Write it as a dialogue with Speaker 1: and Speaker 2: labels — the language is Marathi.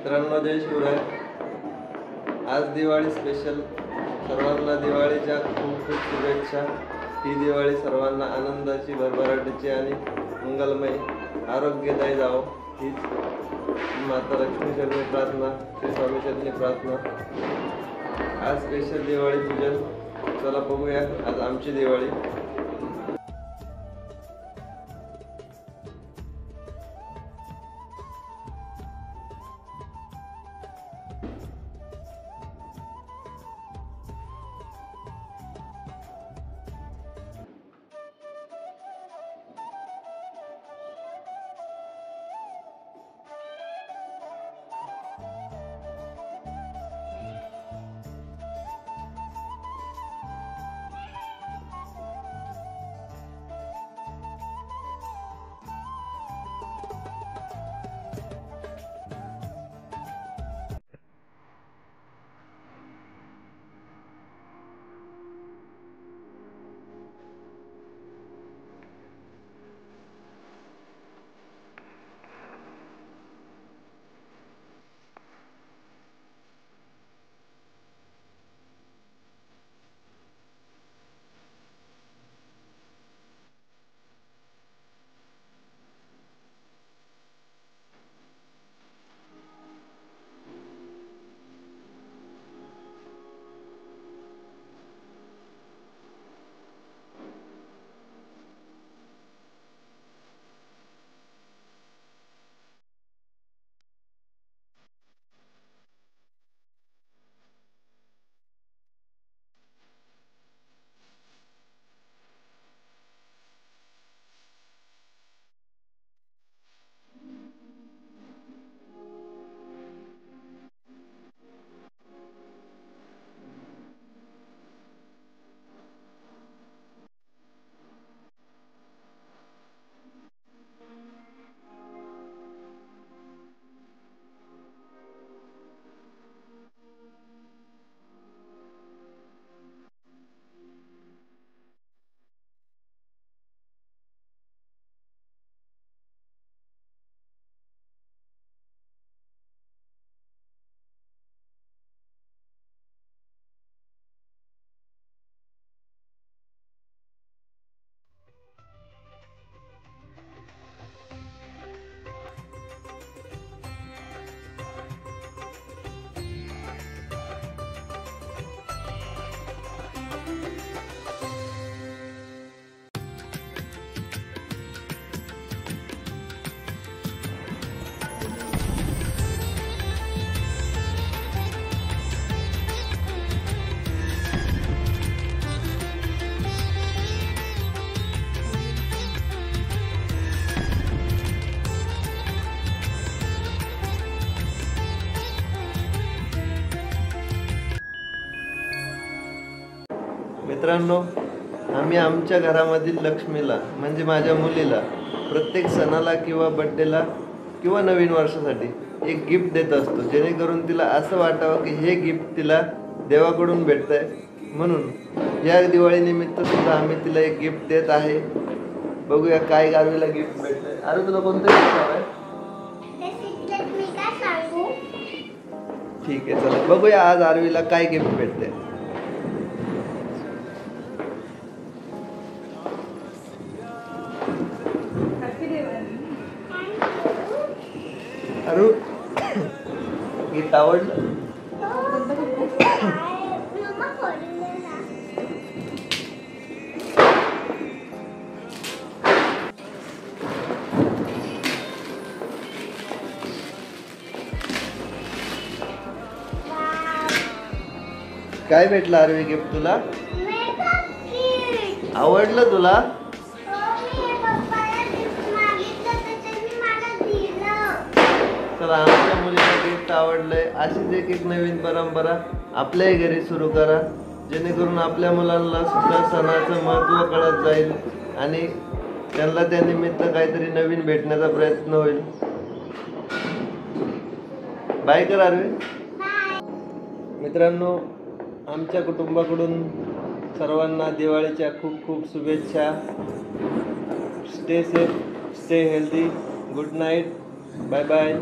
Speaker 1: मित्रांनो, जय शिवराय। आज दिवाळी स्पेशल। सर्वांना दिवाळीच्या खूप खूप शुभेच्छा। ही दिवाळी सर्वांना आनंदाची, भरभराटीची आणि मंगलमय आरोग्यदायी जावो हीच माता लक्ष्मी चरणी प्रार्थना, श्री स्वामी चरणी प्रार्थना। आज स्पेशल दिवाळी पूजन। चला बघूया आज आमची दिवाळी। मित्रांनो, आम्ही आमच्या घरामधील लक्ष्मीला म्हणजे माझ्या मुलीला प्रत्येक सणाला किंवा बड्डेला किंवा नवीन वर्षासाठी एक गिफ्ट देत असतो, जेणेकरून तिला असं वाटावं की हे गिफ्ट तिला देवाकडून भेटतंय। म्हणून या दिवाळीनिमित्त सुद्धा आम्ही तिला एक गिफ्ट देत आहे। बघूया काय आरवीला गिफ्ट भेटतंय। आरवी, तुला कोणतं गिफ्ट हवंय? ठीक आहे, चला बघूया आज आरवीला काय गिफ्ट भेटतंय। अरू, गीत आवडलं? काय भेटलं आरवी गिफ्ट तुला? आवडलं तुला? तर आमच्या मुलीला गिफ्ट आवडलंय। अशीच एक एक नवीन परंपरा आपल्याही घरी सुरू करा, जेणेकरून आपल्या मुलांना सुद्धा सणाचं महत्त्व कळत जाईल आणि त्यांना त्या निमित्त काहीतरी नवीन भेटण्याचा प्रयत्न होईल। बाय कर आरवी। मित्रांनो, आमच्या कुटुंबाकडून सर्वांना दिवाळीच्या खूप खूप शुभेच्छा। Stay safe, stay healthy, good night, bye bye.